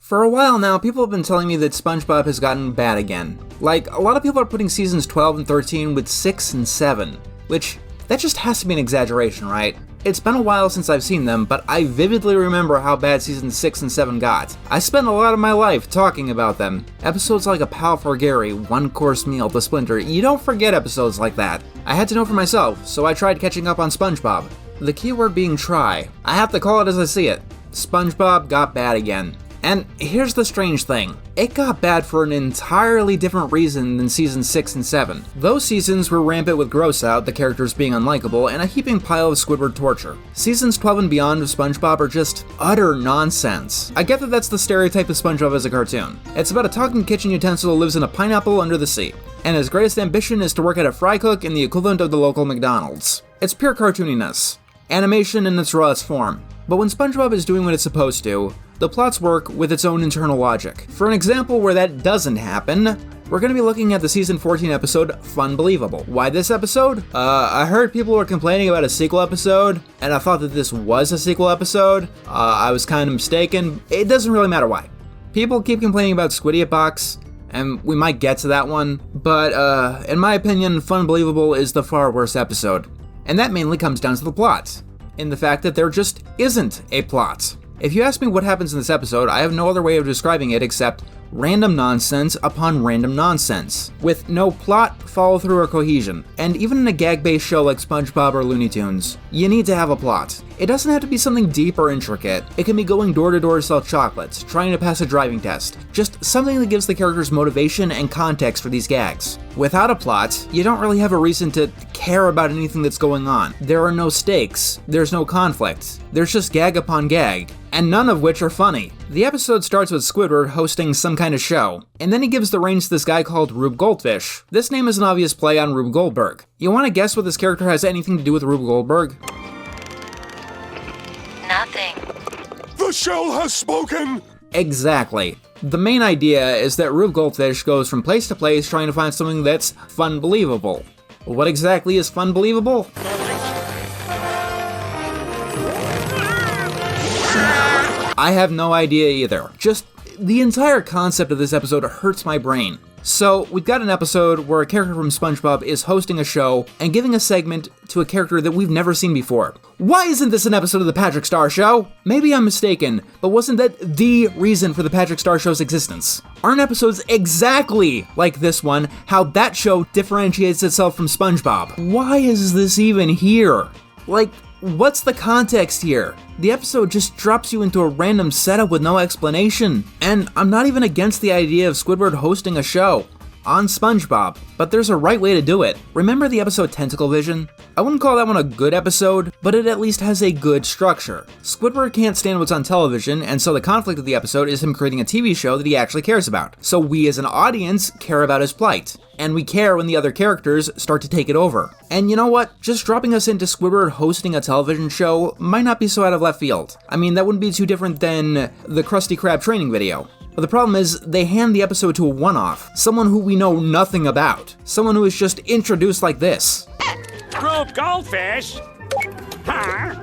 For a while now, people have been telling me that SpongeBob has gotten bad again. Like, a lot of people are putting seasons 12 and 13 with 6 and 7, which, that just has to be an exaggeration, right? It's been a while since I've seen them, but I vividly remember how bad seasons 6 and 7 got. I spent a lot of my life talking about them. Episodes like A Pal for Gary, One Course Meal, The Splinter, you don't forget episodes like that. I had to know for myself, so I tried catching up on SpongeBob. The keyword being try. I have to call it as I see it. SpongeBob got bad again. And here's the strange thing, it got bad for an entirely different reason than seasons 6 and 7. Those seasons were rampant with gross out, the characters being unlikable, and a heaping pile of Squidward torture. Seasons 12 and beyond of SpongeBob are just utter nonsense. I get that that's the stereotype of SpongeBob as a cartoon. It's about a talking kitchen utensil who lives in a pineapple under the sea, and his greatest ambition is to work at a fry cook in the equivalent of the local McDonald's. It's pure cartooniness. Animation in its rawest form. But when SpongeBob is doing what it's supposed to, the plots work with its own internal logic. For an example where that doesn't happen, we're going to be looking at the season 14 episode, Fun-Believable. Why this episode? I heard people were complaining about a sequel episode, and I thought that this was a sequel episode. I was kind of mistaken. It doesn't really matter why. People keep complaining about Squiddy Box, and we might get to that one, but in my opinion, Fun-Believable is the far worse episode. And that mainly comes down to the plot, in the fact that there just isn't a plot. If you ask me what happens in this episode, I have no other way of describing it except random nonsense upon random nonsense, with no plot, follow-through, or cohesion. And even in a gag-based show like SpongeBob or Looney Tunes, you need to have a plot. It doesn't have to be something deep or intricate. It can be going door to door to sell chocolates, trying to pass a driving test, just something that gives the characters motivation and context for these gags. Without a plot, you don't really have a reason to care about anything that's going on. There are no stakes, there's no conflict, there's just gag upon gag, and none of which are funny. The episode starts with Squidward hosting some kind of show, and then he gives the reins to this guy called Rube Goldfish. This name is an obvious play on Rube Goldberg. You want to guess what this character has anything to do with Rube Goldberg? Nothing. The shell has spoken! Exactly. The main idea is that Rube Goldfish goes from place to place trying to find something that's fun-believable. What exactly is fun-believable? I have no idea either. Just the entire concept of this episode hurts my brain. So, we've got an episode where a character from SpongeBob is hosting a show and giving a segment to a character that we've never seen before. Why isn't this an episode of The Patrick Star Show? Maybe I'm mistaken, but wasn't that the reason for The Patrick Star Show's existence? Aren't episodes exactly like this one how that show differentiates itself from SpongeBob? Why is this even here? Like, what's the context here? The episode just drops you into a random setup with no explanation. And I'm not even against the idea of Squidward hosting a show on SpongeBob, but there's a right way to do it. Remember the episode Tentacle Vision? I wouldn't call that one a good episode, but it at least has a good structure. Squidward can't stand what's on television, and so the conflict of the episode is him creating a TV show that he actually cares about. So we as an audience care about his plight, and we care when the other characters start to take it over. And you know what? Just dropping us into Squidward hosting a television show might not be so out of left field. I mean, that wouldn't be too different than the Krusty Krab training video. But the problem is, they hand the episode to a one-off, someone who we know nothing about, someone who is just introduced like this. Rube Goldfish? Huh?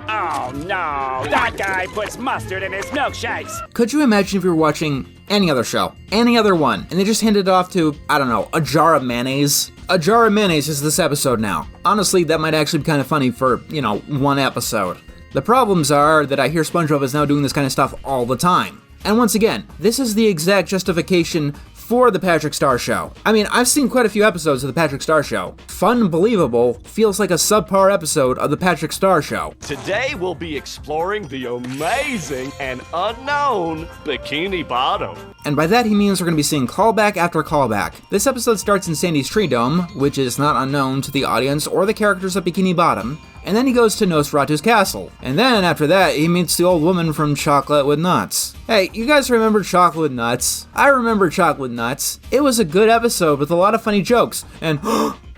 Oh no, that guy puts mustard in his milkshakes. Could you imagine if you were watching any other show, any other one, and they just handed it off to, I don't know, a jar of mayonnaise? A jar of mayonnaise is this episode now. Honestly, that might actually be kind of funny for, one episode. The problems are that I hear SpongeBob is now doing this kind of stuff all the time. And once again, this is the exact justification for The Patrick Star Show. I mean, I've seen quite a few episodes of The Patrick Star Show. Fun-Believable feels like a subpar episode of The Patrick Star Show. Today we'll be exploring the amazing and unknown Bikini Bottom. And by that he means we're going to be seeing callback after callback. This episode starts in Sandy's Tree Dome, which is not unknown to the audience or the characters of Bikini Bottom. And then he goes to Nosferatu's castle. And then, after that, he meets the old woman from Chocolate with Nuts. Hey, you guys remember Chocolate with Nuts? I remember Chocolate with Nuts. It was a good episode with a lot of funny jokes. And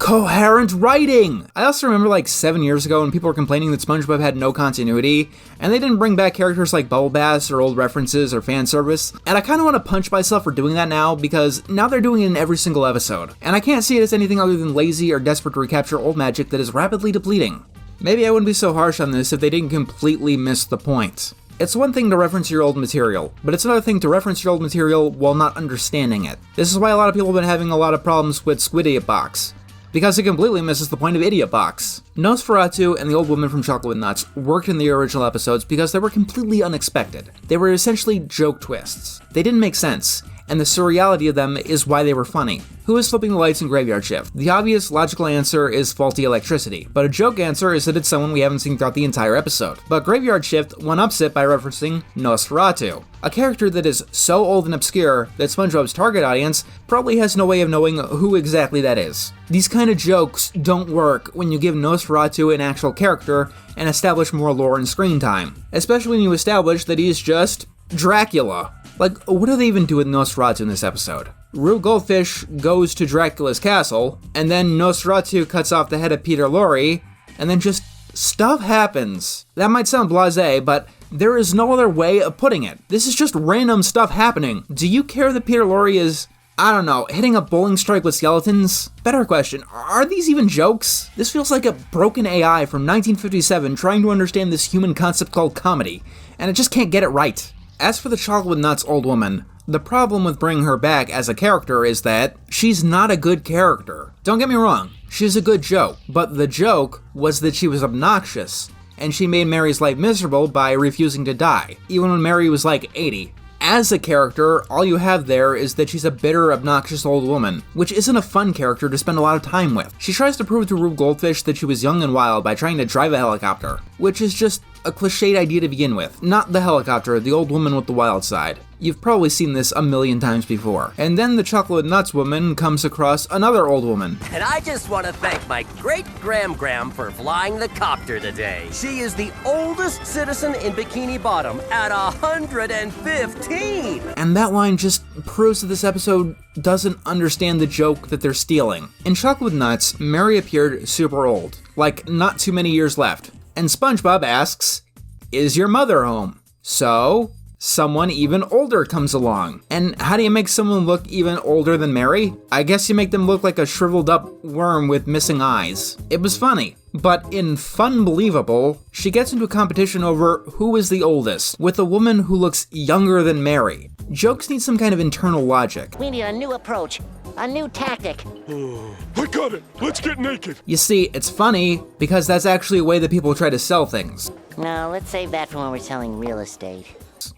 coherent writing! I also remember like 7 years ago when people were complaining that SpongeBob had no continuity, and they didn't bring back characters like Bubble Bass or old references or fan service. And I kind of want to punch myself for doing that now, because now they're doing it in every single episode. And I can't see it as anything other than lazy or desperate to recapture old magic that is rapidly depleting. Maybe I wouldn't be so harsh on this if they didn't completely miss the point. It's one thing to reference your old material, but it's another thing to reference your old material while not understanding it. This is why a lot of people have been having a lot of problems with Squid Idiot Box, because it completely misses the point of Idiot Box. Nosferatu and the old woman from Chocolate with Nuts worked in the original episodes because they were completely unexpected. They were essentially joke twists. They didn't make sense, and the surreality of them is why they were funny. Who is flipping the lights in Graveyard Shift? The obvious logical answer is faulty electricity, but a joke answer is that it's someone we haven't seen throughout the entire episode. But Graveyard Shift one-ups it by referencing Nosferatu, a character that is so old and obscure that SpongeBob's target audience probably has no way of knowing who exactly that is. These kind of jokes don't work when you give Nosferatu an actual character and establish more lore and screen time, especially when you establish that he's just Dracula. Like, what do they even do with Nosferatu in this episode? Rube Goldfish goes to Dracula's castle, and then Nosferatu cuts off the head of Peter Lorre, and then just stuff happens. That might sound blasé, but there is no other way of putting it. This is just random stuff happening. Do you care that Peter Lorre is, I don't know, hitting a bowling strike with skeletons? Better question, are these even jokes? This feels like a broken AI from 1957 trying to understand this human concept called comedy, and it just can't get it right. As for the Chocolate with Nuts old woman, the problem with bringing her back as a character is that she's not a good character. Don't get me wrong, she's a good joke, but the joke was that she was obnoxious, and she made Mary's life miserable by refusing to die, even when Mary was like 80. As a character, all you have there is that she's a bitter, obnoxious old woman, which isn't a fun character to spend a lot of time with. She tries to prove to Rube Goldfish that she was young and wild by trying to drive a helicopter, which is just a cliched idea to begin with. Not the helicopter, the old woman with the wild side. You've probably seen this a million times before. And then the Chocolate Nuts woman comes across another old woman. And I just want to thank my great-gram-gram for flying the copter today. She is the oldest citizen in Bikini Bottom at 115. And that line just proves that this episode doesn't understand the joke that they're stealing. In Chocolate Nuts, Mary appeared super old, like not too many years left. And SpongeBob asks, "Is your mother home?" So someone even older comes along. And how do you make someone look even older than Mary? I guess you make them look like a shriveled up worm with missing eyes. It was funny. But in Fun-Believable, she gets into a competition over who is the oldest, with a woman who looks younger than Mary. Jokes need some kind of internal logic. We need a new approach, a new tactic. I got it. Let's get naked. You see, it's funny because that's actually a way that people try to sell things. No, let's save that for when we're selling real estate.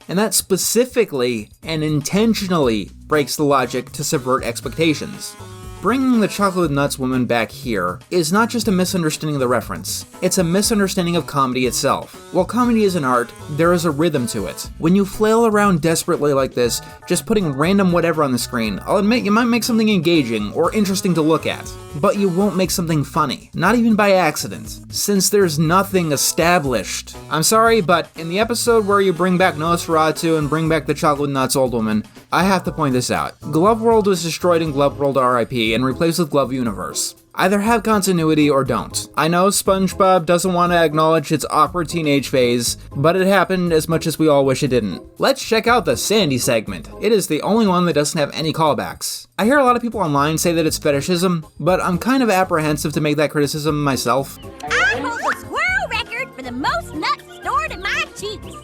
And that specifically and intentionally breaks the logic to subvert expectations. Bringing the Chocolate Nuts woman back here is not just a misunderstanding of the reference, it's a misunderstanding of comedy itself. While comedy is an art, there is a rhythm to it. When you flail around desperately like this, just putting random whatever on the screen, I'll admit you might make something engaging or interesting to look at, but you won't make something funny, not even by accident, since there's nothing established. I'm sorry, but in the episode where you bring back Nosferatu and bring back the Chocolate Nuts old woman, I have to point this out. Glove World was destroyed in Glove World RIP and replaced with Glove Universe. Either have continuity or don't. I know SpongeBob doesn't want to acknowledge its awkward teenage phase, but it happened as much as we all wish it didn't. Let's check out the Sandy segment. It is the only one that doesn't have any callbacks. I hear a lot of people online say that it's fetishism, but I'm kind of apprehensive to make that criticism myself. I hold the squirrel record for the most nuts stored in my cheeks.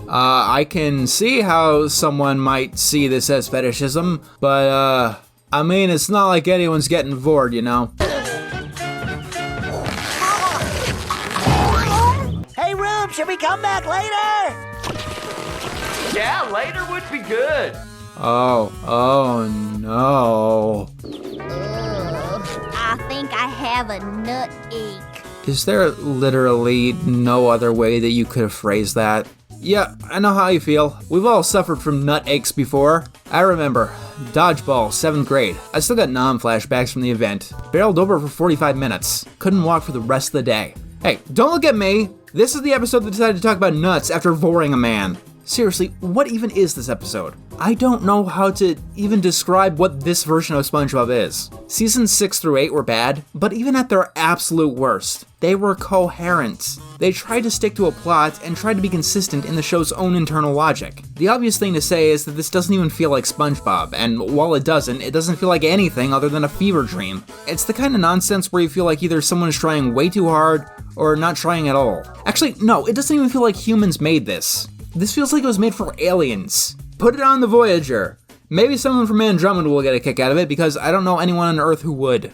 I can see how someone might see this as fetishism, but I mean, it's not like anyone's getting bored, you know? Hey, Rube, should we come back later? Yeah, later would be good. Oh no. I think I have a nut ache. Is there literally no other way that you could have phrased that? Yeah, I know how you feel. We've all suffered from nut aches before. I remember. Dodgeball, 7th grade. I still got flashbacks from the event. Barreled over for 45 minutes. Couldn't walk for the rest of the day. Hey, don't look at me! This is the episode that decided to talk about nuts after voring a man. Seriously, what even is this episode? I don't know how to even describe what this version of SpongeBob is. Seasons 6 through 8 were bad, but even at their absolute worst, they were coherent. They tried to stick to a plot and tried to be consistent in the show's own internal logic. The obvious thing to say is that this doesn't even feel like SpongeBob, and while it doesn't feel like anything other than a fever dream. It's the kind of nonsense where you feel like either someone is trying way too hard or not trying at all. Actually, no, it doesn't even feel like humans made this. This feels like it was made for aliens. Put it on the Voyager. Maybe someone from Andromeda will get a kick out of it because I don't know anyone on Earth who would.